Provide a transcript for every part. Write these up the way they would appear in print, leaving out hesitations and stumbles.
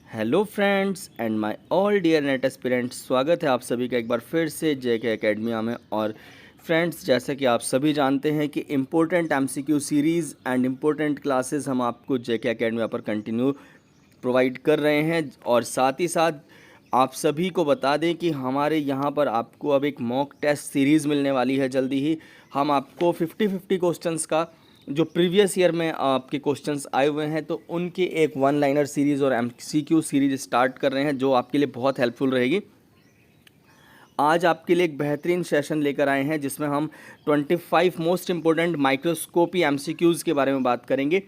Hello friends and my all dear NET aspirants, स्वागत है आप सभी का एक बार फिर से जेके एकेडमिया में। और फ्रेंड्स, जैसा कि आप सभी जानते हैं कि important MCQ series and important classes हम आपको जेके एकेडमिया पर कंटिन्यू प्रोवाइड कर रहे हैं। और साथ ही साथ आप सभी को बता दें कि हमारे यहाँ पर आपको अब एक मॉक टेस्ट सीरीज़ मिलने वाली है जल्दी ही। हम आपको 50-50 क्वेश्चंस का जो प्रीवियस ईयर में आपके क्वेश्चंस आए हुए हैं तो उनकी एक वन लाइनर सीरीज़ और एमसीक्यू सीरीज़ स्टार्ट कर रहे हैं, जो आपके लिए बहुत हेल्पफुल रहेगी। आज आपके लिए एक बेहतरीन सेशन लेकर आए हैं जिसमें हम 25 मोस्ट इंपॉर्टेंट माइक्रोस्कोपी एमसीक्यूज़ के बारे में बात करेंगे।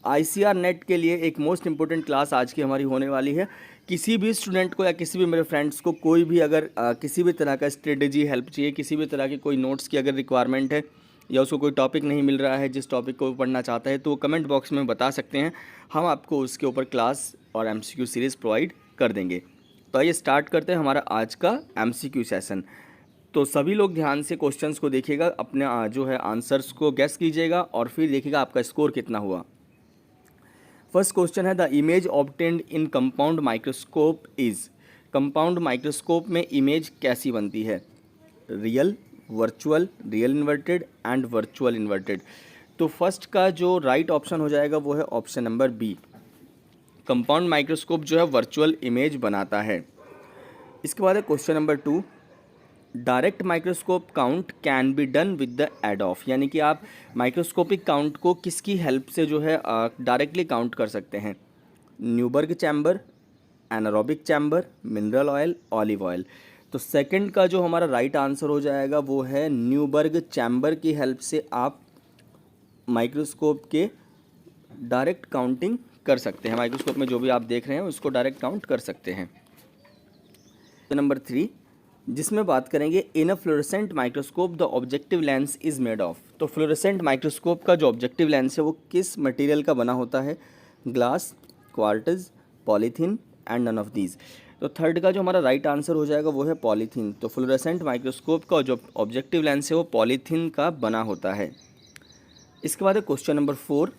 आईसीआर नेट के लिए एक मोस्ट इंपॉर्टेंट क्लास आज की हमारी होने वाली है। किसी भी स्टूडेंट को या किसी भी मेरे फ्रेंड्स को कोई भी अगर किसी भी तरह का स्ट्रेटेजी हेल्प चाहिए, किसी भी तरह की कोई नोट्स की अगर रिक्वायरमेंट है या उसको कोई टॉपिक नहीं मिल रहा है जिस टॉपिक को वो पढ़ना चाहता है, तो वो कमेंट बॉक्स में बता सकते हैं। हम आपको उसके ऊपर क्लास और एमसीक्यू सीरीज़ प्रोवाइड कर देंगे। तो आइए स्टार्ट करते हैं हमारा आज का एमसीक्यू सेशन। तो सभी लोग ध्यान से क्वेश्चंस को देखिएगा, अपने जो है आंसर्स को गेस कीजिएगा और फिर देखिएगा आपका स्कोर कितना हुआ। फर्स्ट क्वेश्चन है, the image obtained in compound microscope is. Compound microscope में इमेज कैसी बनती है? Real, virtual, real inverted and virtual inverted. तो फर्स्ट का जो राइट ऑप्शन हो जाएगा वो है option number b. Compound microscope जो है वर्चुअल इमेज बनाता है। इसके बाद है question number 2, direct microscope count can be done with the aid of. यानी कि आप माइक्रोस्कोपिक काउंट को किसकी हेल्प से जो है डायरेक्टली काउंट कर सकते हैं? Newberg chamber, anaerobic chamber, mineral oil, olive oil. तो सेकंड का जो हमारा राइट आंसर हो जाएगा वो है न्यूबर्ग चैम्बर की हेल्प से आप माइक्रोस्कोप के डायरेक्ट काउंटिंग कर सकते हैं। माइक्रोस्कोप में जो भी आप देख रहे हैं उसको डायरेक्ट काउंट कर सकते हैं। नंबर 3, जिसमें बात करेंगे in a fluorescent microscope the objective lens is made of. तो फ्लोरेसेंट माइक्रोस्कोप का जो ऑब्जेक्टिव लेंस है वो किस मटेरियल का बना होता है? Glass, quartz, polythene and none of these. तो थर्ड का जो हमारा राइट आंसर हो जाएगा वो है पॉलीथीन। तो फ्लोरेसेंट माइक्रोस्कोप का जो ऑब्जेक्टिव लेंस है वो पॉलीथीन का बना होता है। इसके बाद है question number 4,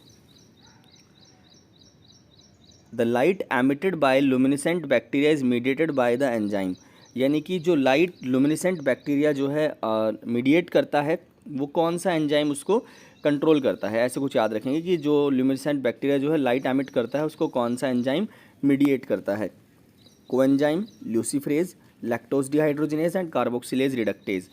the light emitted by luminescent bacteria is mediated by the enzyme. यानी कि जो लाइट लुमिनिसेंट बैक्टीरिया जो है मीडिएट करता है वो कौन सा एंजाइम उसको कंट्रोल करता है? ऐसे कुछ याद रखेंगे कि जो लुमिनिसेंट बैक्टीरिया जो है लाइट एमिट करता है उसको कौन सा एंजाइम मीडिएट करता है? Coenzyme, luciferase, lactose dehydrogenase and carboxylase reductase.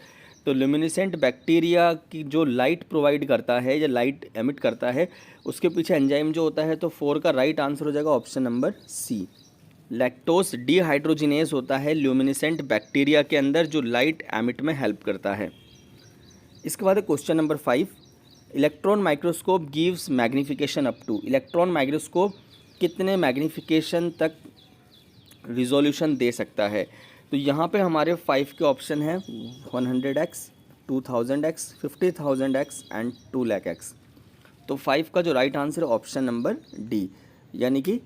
तो ल्यूमिनिसेंट बैक्टीरिया की जो लाइट प्रोवाइड करता है या लाइट एमिट करता है उसके पीछे एंजाइम जो होता है, तो 4 का राइट आंसर हो जाएगा option number c. Lactose dehydrogenase होता है ल्यूमिनिसेंट बैक्टीरिया के अंदर जो लाइट एमिट में हेल्प करता है। इसके बाद question number 5, electron microscope gives magnification up to. Electron microscope कितने मैग्नीफिकेशन तक रिजोल्यूशन दे सकता है? तो यहाँ पे हमारे 5 के ऑप्शन हैं 100x, 2000x, 50,000x and 2,00,000x। तो 5 का जो राइट आंसर है ऑप्शन नंबर डी, यानी कि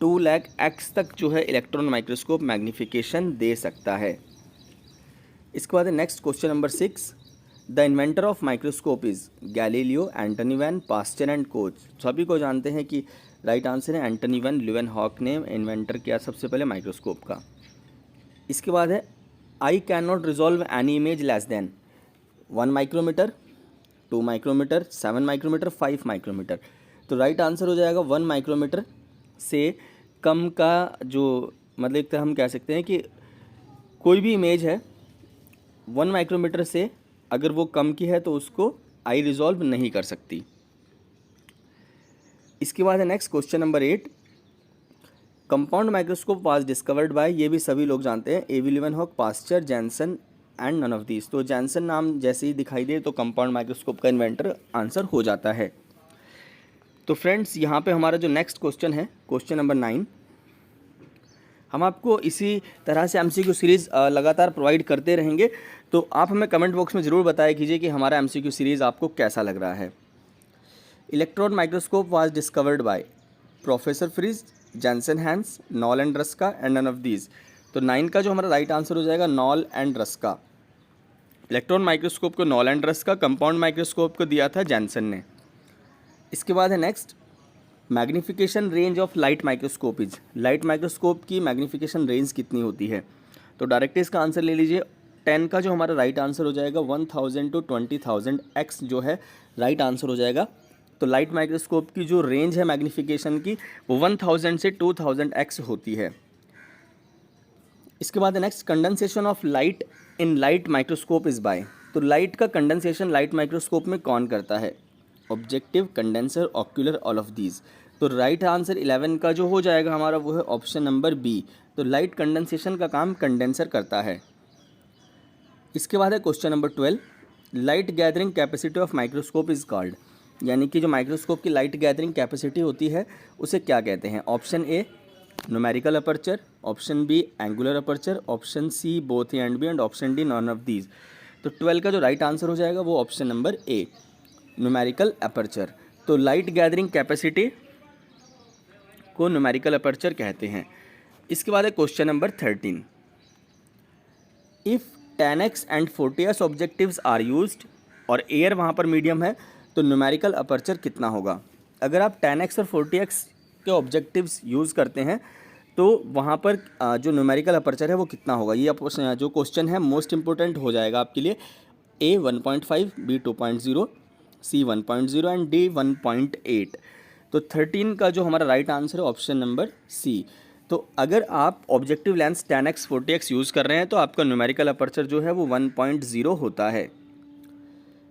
2,00,000x तक जो है इलेक्ट्रॉन माइक्रोस्कोप मैग्नीफिकेशन दे सकता है। इसके बाद next question number 6, the inventor of microscope is Galileo, Antony van, Pasteur and Koch. सभी को जानते हैं कि राइट आंसर है एंटनी वैन ल्यूवेनहॉक ने इन्वेंटर किया सबसे पहले माइक्रोस्कोप का। इसके बाद है I can not resolve any image less than 1 micrometre, 2 micrometre, 7 micrometre, 5 micrometre. तो राइट आंसर हो जाएगा 1 माइक्रोमीटर से कम का जो मतलब एक तरह हम कह सकते हैं कि कोई भी इमेज है 1 माइक्रोमीटर से अगर वो कम की है तो उसको आई रिजॉल्व नहीं कर सकती। इसके बाद है next question number 8, compound microscope was discovered by. ये भी सभी लोग जानते हैं, A V Leeuwenhoek, Pasteur, Janssen and none of these. तो जैनसन नाम जैसे ही दिखाई दे तो कंपाउंड माइक्रोस्कोप का इन्वेंटर आंसर हो जाता है। तो फ्रेंड्स, यहाँ पे हमारा जो नेक्स्ट क्वेश्चन है क्वेश्चन नंबर 9, हम आपको इसी तरह से एमसीक्यू सीरीज़ लगातार प्रोवाइड करते रहेंगे। तो आप हमें कमेंट बॉक्स में ज़रूर बताया कीजिए कि हमारा एमसीक्यू सीरीज़ आपको कैसा लग रहा है। Electron microscope was discovered by professor Fritz, Janssen Hans, Knoll and Ruska and none of these. तो 9 का जो हमारा राइट आंसर हो जाएगा Knoll and Ruska. Electron microscope को Knoll and Ruska, compound microscope को दिया था जैनसन ने। इसके बाद है next, magnification range of light microscope is, light microscope की मैग्नीफिकेशन रेंज कितनी होती है? तो डायरेक्ट इसका आंसर ले लीजिए। 10 का जो हमारा राइट आंसर हो जाएगा 1000 to 20,000 एक्स जो है राइट आंसर हो जाएगा। तो लाइट माइक्रोस्कोप की जो रेंज है मैग्नीफिकेशन की वो 1000 से 2000 एक्स होती है। इसके बाद next, condensation of light in light microscope is by. तो लाइट का कंडेंसेशन लाइट माइक्रोस्कोप में कौन करता है? Objective, condenser, ocular, all of these. तो राइट आंसर 11 का जो हो जाएगा हमारा वो है ऑप्शन नंबर बी। तो लाइट कंडेंसेशन का काम कंडेंसर करता है। इसके बाद है question number 12, light gathering capacity of microscope is called. यानी कि जो माइक्रोस्कोप की लाइट गैदरिंग कैपेसिटी होती है उसे क्या कहते हैं? Option a numerical aperture, option b angular aperture, option c both a and b, and option d none of these. तो 12 का जो राइट आंसर हो जाएगा वो option number a numerical aperture. तो लाइट गैदरिंग कैपेसिटी को न्यूमेरिकल अपर्चर कहते हैं। इसके बाद है question number 13, if 10x and 40x objectives are used और एयर वहाँ पर मीडियम है तो न्यूमेरिकल अपर्चर कितना होगा? अगर आप 10x और 40x के ऑब्जेक्टिव्स यूज़ करते हैं तो वहाँ पर जो न्यूमेरिकल अपर्चर है वो कितना होगा? ये जो क्वेश्चन है मोस्ट इंपॉर्टेंट हो जाएगा आपके लिए। ए 1.5, बी 2.0, सी 1.0 एंड डी 1.8। तो 13 का जो हमारा राइट आंसर है ऑप्शन नंबर सी। तो अगर आप objective lens 10x 40x use कर रहे हैं तो आपका न्यूमेरिकल अपर्चर जो है वो 1.0 होता है।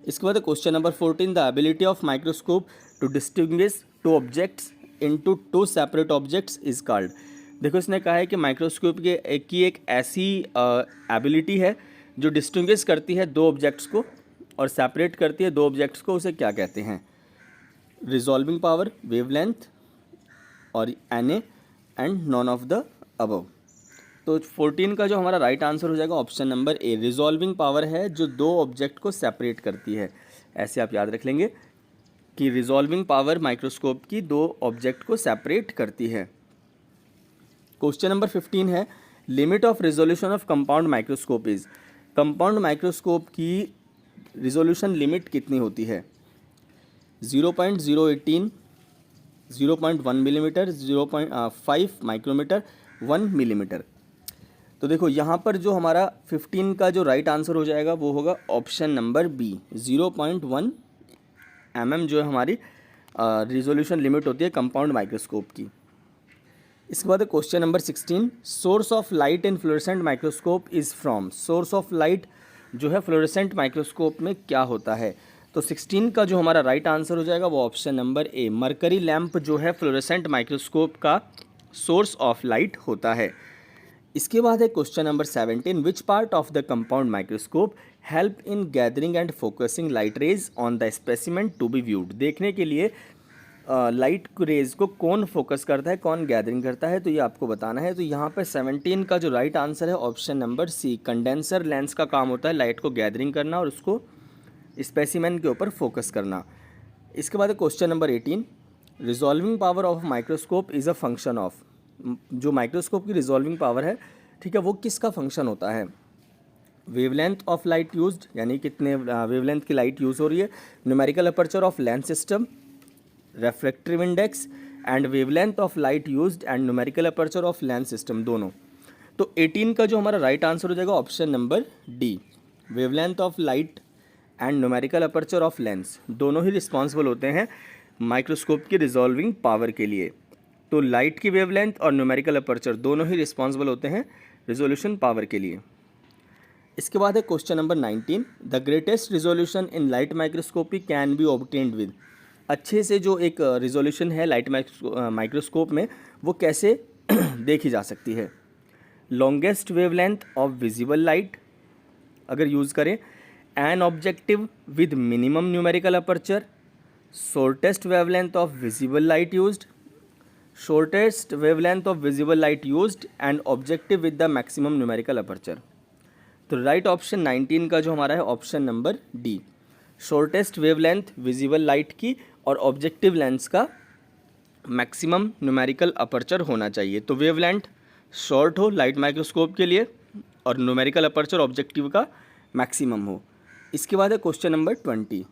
इसके बाद question number 14, the ability of microscope to distinguish two objects into two separate objects is called. देखो इसने कहा है कि माइक्रोस्कोप की एक ऐसी एबिलिटी है जो डिस्टिंग्विश करती है दो ऑब्जेक्ट्स को और सेपरेट करती है दो ऑब्जेक्ट्स को, उसे क्या कहते हैं? रिजॉल्विंग पावर, वेवलेंथ और N and none of the above. तो 14 का जो हमारा राइट आंसर हो जाएगा option number a resolving power है जो दो ऑब्जेक्ट को सेपरेट करती है। ऐसे आप याद रख लेंगे कि रिजॉल्विंग पावर माइक्रोस्कोप की दो ऑब्जेक्ट को सेपरेट करती है। क्वेश्चन नंबर 15 है, limit of resolution of compound microscope is. Compound microscope की रिजोल्यूशन लिमिट कितनी होती है? 0.018, 0.1 मिलीमीटर, 0.5 माइक्रोमीटर, 1 मिलीमीटर। तो देखो यहाँ पर जो हमारा 15 का जो राइट आंसर हो जाएगा वो होगा ऑप्शन नंबर बी 0.1 mm जो है हमारी रिजोल्यूशन लिमिट होती है कंपाउंड माइक्रोस्कोप की। इसके बाद question number 16, source of light in fluorescent microscope is from. Source of light जो है फ्लोरेसेंट माइक्रोस्कोप में क्या होता है? तो 16 का जो हमारा राइट आंसर हो जाएगा वो option number a mercury lamp जो है फ्लोरेसेंट माइक्रोस्कोप का सोर्स ऑफ लाइट होता है। इसके बाद है question number 17, which part of the compound microscope help in gathering and focusing light rays on the specimen to be viewed. देखने के लिए लाइट रेज को कौन फोकस करता है, कौन गैदरिंग करता है, तो ये आपको बताना है। तो यहाँ पर 17 का जो राइट आंसर है option number c condenser lens का काम होता है लाइट को गैदरिंग करना और उसको स्पेसिमेन के ऊपर फोकस करना। इसके बाद question number 18, resolving power of microscope is a function of. जो माइक्रोस्कोप की रिजॉल्विंग पावर है, ठीक है, वो किसका फंक्शन होता है? वेवलेंथ ऑफ लाइट यूज्ड, यानी कितने वेवलेंथ की लाइट यूज़ हो रही है, numerical aperture of lens system, refractive index and wavelength of light used and numerical aperture of lens system, दोनों। तो 18 का जो हमारा राइट आंसर हो जाएगा option number D wavelength of light and numerical aperture of lens, दोनों ही responsible होते हैं माइक्रोस्कोप की रिजॉल्विंग पावर के लिए। तो लाइट की वेवलेंथ और न्यूमेरिकल अपर्चर दोनों ही रिस्पॉन्सिबल होते हैं रिजोल्यूशन पावर के लिए। इसके बाद है question number 19, the greatest resolution in light microscopy can be obtained with. अच्छे से जो एक रिजोल्यूशन है लाइट माइक्रोस्कोप में वो कैसे देखी जा सकती है? Longest wavelength of visible light अगर यूज़ करें, an objective with minimum numerical aperture, shortest wavelength of visible light used, shortest wavelength of visible light used and objective with the maximum numerical aperture. तो right option 19 का जो हमारा है option number D shortest wavelength visible light की और objective lens का maximum numerical aperture होना चाहिए। तो वेवलेंथ शॉर्ट हो लाइट माइक्रोस्कोप के लिए और न्यूमेरिकल अपर्चर ऑब्जेक्टिव का मैक्सिमम हो। इसके बाद है question number 20,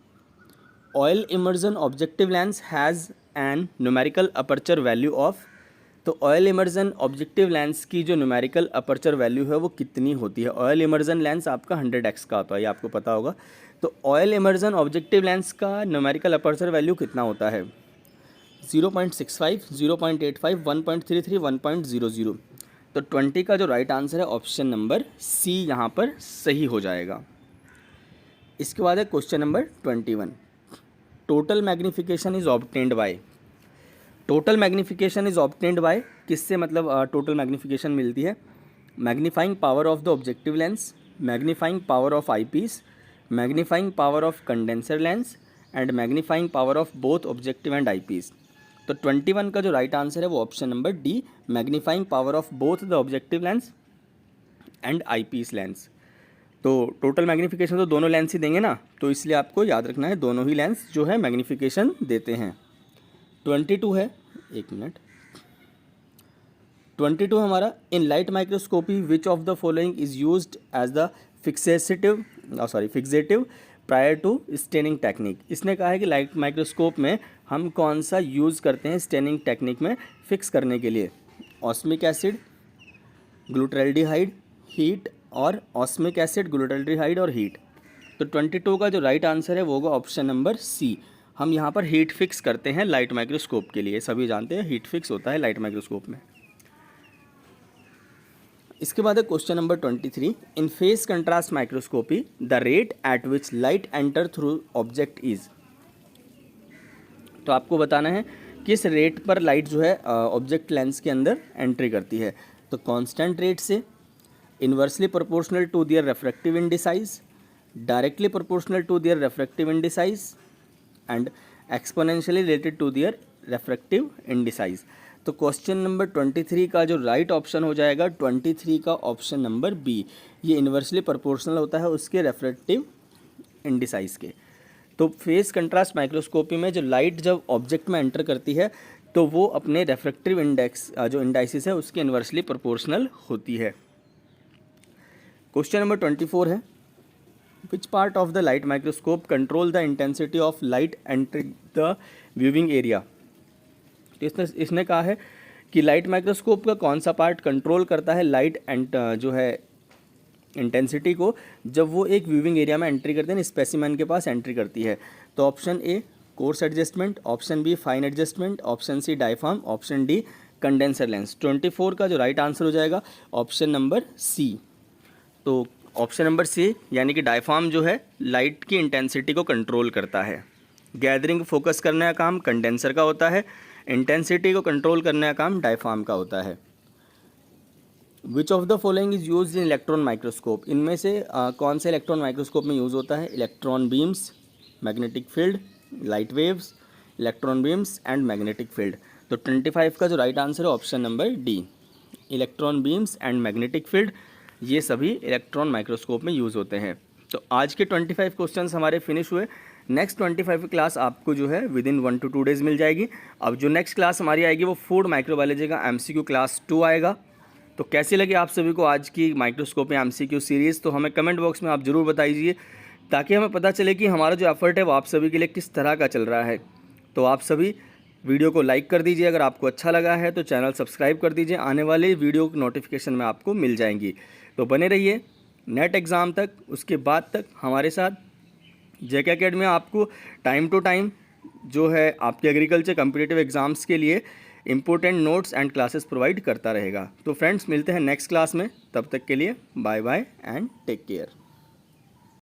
oil immersion objective lens has an numerical aperture value of, तो ऑयल इमर्जन ऑब्जेक्टिव लेंस की जो न्यूमेरिकल अपर्चर वैल्यू है वो कितनी होती है। ऑयल इमर्जन लेंस आपका 100x का होता है, ये आपको पता होगा। तो ऑयल इमर्जन ऑब्जेक्टिव लेंस का न्यूमेरिकल अपर्चर वैल्यू कितना होता है, 0.65, 0.85, 1.33, 1.00। तो 20 का जो राइट आंसर है ऑप्शन नंबर सी यहाँ पर सही हो जाएगा। इसके बाद है question number 21, total magnification is obtained by. Total magnification is obtained by किससे, मतलब टोटल मैग्नीफिकेशन मिलती है magnifying power of the objective lens, magnifying power of eyepiece, magnifying power of condenser lens and magnifying power of both objective and eyepiece. तो 21 का जो right answer है वो option number D, magnifying power of both the objective lens and eyepiece lens. तो total magnification तो दोनों lens ही देंगे ना, तो इसलिए आपको याद रखना है दोनों ही लेंस जो है मैग्नीफिकेशन देते हैं। 22 है, एक मिनट, 22 हमारा, in light microscopy which of the following is used as the fixative prior to staining technique. इसने कहा है कि लाइट माइक्रोस्कोप में हम कौन सा यूज़ करते हैं स्टेनिंग टेक्निक में फिक्स करने के लिए, ऑस्मिक एसिड, ग्लूटाल्डिहाइड, हीट, और ऑस्मिक एसिड, ग्लूटाल्डिहाइड और हीट। तो 22 का जो राइट आंसर है वो होगा ऑप्शन नंबर सी। हम यहाँ पर हीट फिक्स करते हैं लाइट माइक्रोस्कोप के लिए, सभी जानते हैं हीट फिक्स होता है लाइट माइक्रोस्कोप में। इसके बाद है question number 23, in face contrast microscopy the rate at which light enter through object is. तो आपको बताना है किस रेट पर लाइट जो है ऑब्जेक्ट लेंस के अंदर एंट्री करती है। तो कांस्टेंट रेट से, inversely proportional to their refractive indices, directly proportional to their refractive indices and exponentially related to their refractive indices. तो क्वेश्चन नंबर 23 का जो राइट ऑप्शन हो जाएगा 23 का ऑप्शन नंबर बी, ये इन्वर्सली प्रोपोर्शनल होता है उसके रेफ्रेक्टिव इंडिसाइज के। तो फेस कंट्रास्ट माइक्रोस्कोपी में जो लाइट जब ऑब्जेक्ट में एंटर करती है तो वो अपने रेफ्रेक्टिव इंडेक्स जो इंडाइसिस है उसके इन्वर्सली प्रोपोर्शनल होती है। क्वेश्चन नंबर 24 है, विच part of the light microscope control the intensity of light entering the viewing area. तो इसने कहा है कि लाइट माइक्रोस्कोप का कौन सा पार्ट कंट्रोल करता है लाइट एंड जो है इंटेंसिटी को जब वो एक व्यूइंग एरिया में एंट्री करते हैं, स्पेसिमेन के पास एंट्री करती है। तो option a coarse adjustment, option b fine adjustment, option c diaphragm, option d condenser lens. 24 का जो राइट आंसर हो जाएगा ऑप्शन नंबर सी। तो ऑप्शन नंबर सी यानी कि डायफ्राम जो है लाइट की इंटेंसिटी को कंट्रोल करता है। गैदरिंग फोकस करने का काम कंडेंसर का होता है, इंटेंसिटी को कंट्रोल करने का काम डायफ्राम का होता है। विच of the following is use in electron microscope, इनमें से कौन से इलेक्ट्रॉन माइक्रोस्कोप में यूज़ होता है, electron beams, magnetic field, light waves, electron beams and magnetic field. तो 25 का जो राइट आंसर है option number D, electron beams and magnetic field, ये सभी इलेक्ट्रॉन माइक्रोस्कोप में यूज़ होते हैं। तो आज के 25 क्वेश्चंस हमारे फिनिश हुए। नेक्स्ट 25 की क्लास आपको जो है विद इन 1 to 2 डेज़ मिल जाएगी। अब जो नेक्स्ट क्लास हमारी आएगी वो फूड माइक्रोबायोलॉजी का MCQ क्लास 2 आएगा। तो कैसी लगी आप सभी को आज की माइक्रोस्कोप में MCQ सीरीज़, तो हमें कमेंट बॉक्स में आप ज़रूर बताइए ताकि हमें पता चले कि हमारा जो एफर्ट है वो आप सभी के लिए किस तरह का चल रहा है। तो आप सभी वीडियो को लाइक कर दीजिए, अगर आपको अच्छा लगा है तो चैनल सब्सक्राइब कर दीजिए, आने वाले वीडियो की नोटिफिकेशन में आपको मिल जाएंगी। तो बने रहिए नेट एग्ज़ाम तक, उसके बाद तक हमारे साथ। JK अकेडमी आपको टाइम टू टाइम जो है आपके एग्रीकल्चर कॉम्पिटिटिव एग्ज़ाम्स के लिए important notes and classes provide करता रहेगा। तो फ्रेंड्स मिलते हैं नेक्स्ट क्लास में, तब तक के लिए bye bye and take care.